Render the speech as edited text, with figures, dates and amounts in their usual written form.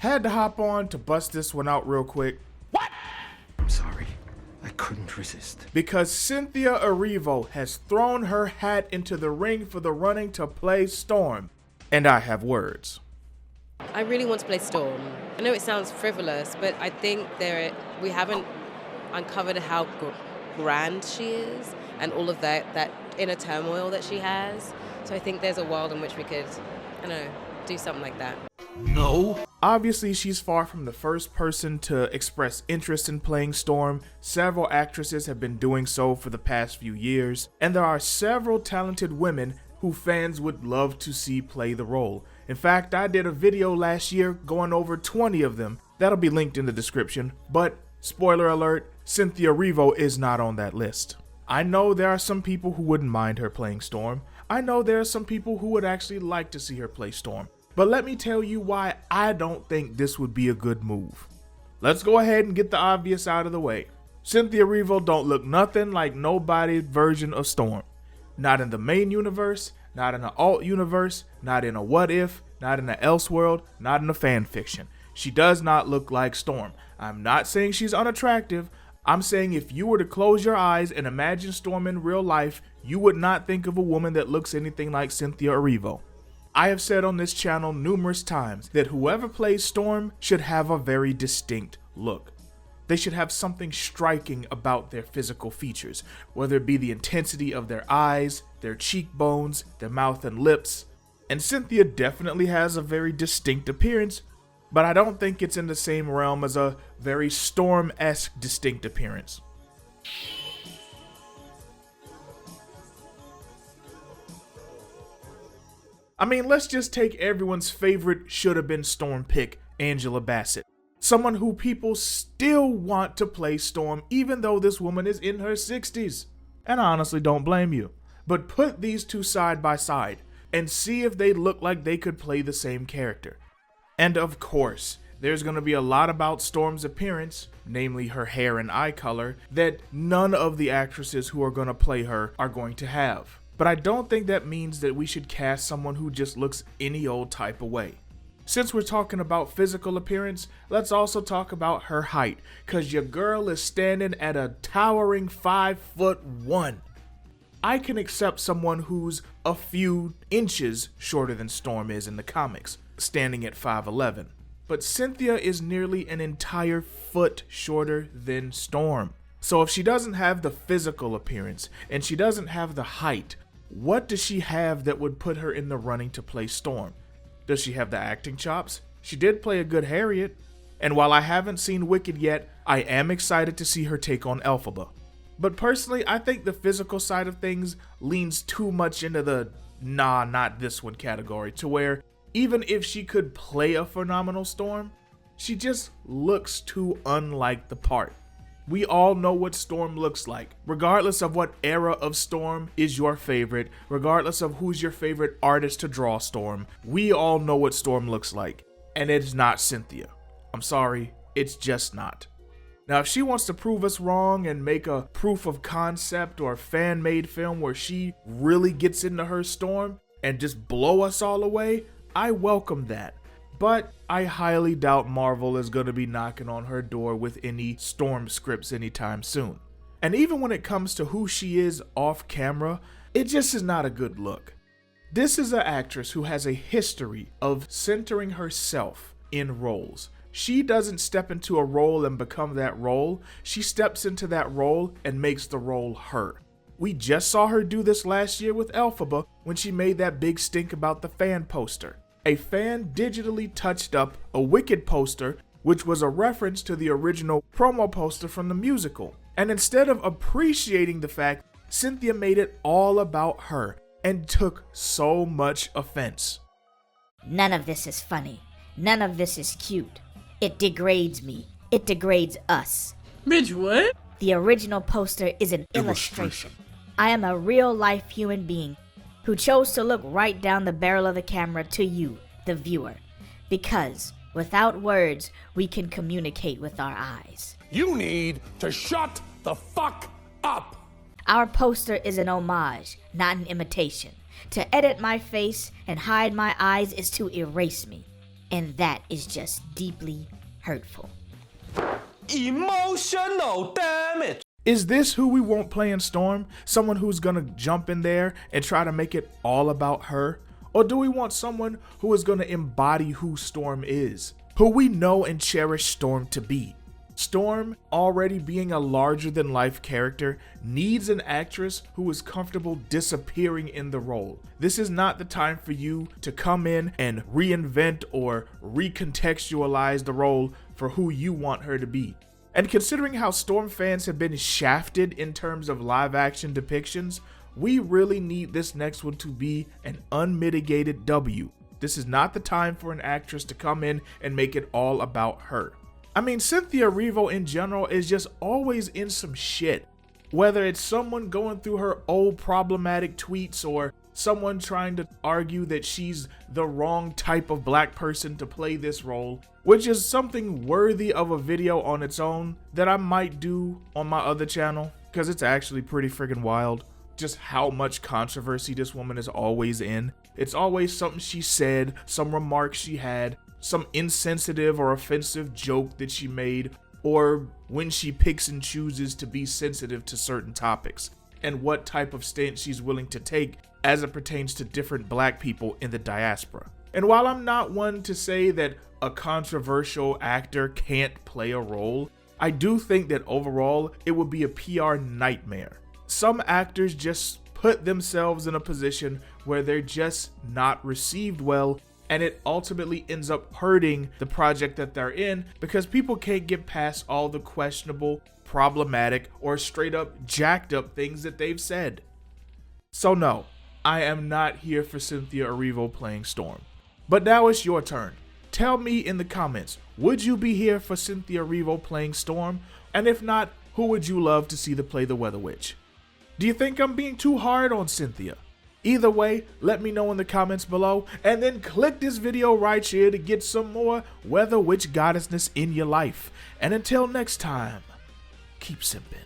Had to hop on to bust this one out real quick. What? I'm sorry. I couldn't resist. Because Cynthia Erivo has thrown her hat into the ring for the running to play Storm. And I have words. I really want to play Storm. I know it sounds frivolous, but I think we haven't uncovered how grand she is and all of that inner turmoil that she has. So I think there's a world in which we could, I don't know, do something like that. No. Obviously, she's far from the first person to express interest in playing Storm. Several actresses have been doing so for the past few years, and there are several talented women who fans would love to see play the role. In fact, I did a video last year going over 20 of them. That'll be linked in the description, but spoiler alert, Cynthia Erivo is not on that list. I know there are some people who wouldn't mind her playing Storm. I know there are some people who would actually like to see her play Storm. But let me tell you why I don't think this would be a good move. Let's go ahead and get the obvious out of the way. Cynthia Erivo don't look nothing like nobody's version of Storm. Not in the main universe, not in the alt universe, not in a what if, not in the Elseworld, not in a fan fiction. She does not look like Storm. I'm not saying she's unattractive. I'm saying if you were to close your eyes and imagine Storm in real life, you would not think of a woman that looks anything like Cynthia Erivo. I have said on this channel numerous times that whoever plays Storm should have a very distinct look. They should have something striking about their physical features, whether it be the intensity of their eyes, their cheekbones, their mouth and lips. And Cynthia definitely has a very distinct appearance, but I don't think it's in the same realm as a very Storm-esque distinct appearance. I mean, let's just take everyone's favorite should-have-been Storm pick, Angela Bassett. Someone who people still want to play Storm even though this woman is in her 60s. And I honestly don't blame you. But put these two side by side and see if they look like they could play the same character. And of course, there's going to be a lot about Storm's appearance, namely her hair and eye color, that none of the actresses who are going to play her are going to have. But I don't think that means that we should cast someone who just looks any old type of way. Since we're talking about physical appearance, let's also talk about her height, cause your girl is standing at a towering 5'1". I can accept someone who's a few inches shorter than Storm is in the comics, standing at 5'11". But Cynthia is nearly an entire foot shorter than Storm. So if she doesn't have the physical appearance, and she doesn't have the height, what does she have that would put her in the running to play Storm? Does she have the acting chops? She did play a good Harriet. And while I haven't seen Wicked yet, I am excited to see her take on Elphaba. But personally, I think the physical side of things leans too much into the nah, not this one category, to where even if she could play a phenomenal Storm, she just looks too unlike the part. We all know what Storm looks like, regardless of what era of Storm is your favorite, regardless of who's your favorite artist to draw Storm. We all know what Storm looks like, and it's not Cynthia. I'm sorry, it's just not. Now, if she wants to prove us wrong and make a proof of concept or fan-made film where she really gets into her Storm and just blow us all away, I welcome that. But I highly doubt Marvel is going to be knocking on her door with any Storm scripts anytime soon. And even when it comes to who she is off camera, it just is not a good look. This is an actress who has a history of centering herself in roles. She doesn't step into a role and become that role. She steps into that role and makes the role her. We just saw her do this last year with Elphaba when she made that big stink about the fan poster. A fan digitally touched up a Wicked poster, which was a reference to the original promo poster from the musical. And instead of appreciating the fact, Cynthia made it all about her and took so much offense. None of this is funny. None of this is cute. It degrades me. It degrades us. Bitch, what? The original poster is an illustration. I am a real-life human being who chose to look right down the barrel of the camera to you, the viewer, because without words, we can communicate with our eyes. You need to shut the fuck up! Our poster is an homage, not an imitation. To edit my face and hide my eyes is to erase me. And that is just deeply hurtful. Emotional damage. Is this who we want playing Storm? Someone who's gonna jump in there and try to make it all about her? Or do we want someone who is gonna embody who Storm is? Who we know and cherish Storm to be? Storm, already being a larger-than-life character, needs an actress who is comfortable disappearing in the role. This is not the time for you to come in and reinvent or recontextualize the role for who you want her to be. And considering how Storm fans have been shafted in terms of live-action depictions, we really need this next one to be an unmitigated W. This is not the time for an actress to come in and make it all about her. I mean, Cynthia Erivo in general is just always in some shit. Whether it's someone going through her old problematic tweets or someone trying to argue that she's the wrong type of black person to play this role, which is something worthy of a video on its own that I might do on my other channel, because it's actually pretty friggin' wild. Just how much controversy this woman is always in. It's always something she said, some remarks she had, some insensitive or offensive joke that she made, or when she picks and chooses to be sensitive to certain topics, and what type of stance she's willing to take as it pertains to different black people in the diaspora. And while I'm not one to say that a controversial actor can't play a role, I do think that overall it would be a PR nightmare. Some actors just put themselves in a position where they're just not received well, and it ultimately ends up hurting the project that they're in because people can't get past all the questionable, problematic, or straight up jacked up things that they've said. So no, I am not here for Cynthia Erivo playing Storm. But now it's your turn. Tell me in the comments, would you be here for Cynthia Erivo playing Storm? And if not, who would you love to see to play the Weather Witch? Do you think I'm being too hard on Cynthia? Either way, let me know in the comments below, and then click this video right here to get some more Weather Witch goddessness in your life. And until next time, keep simping.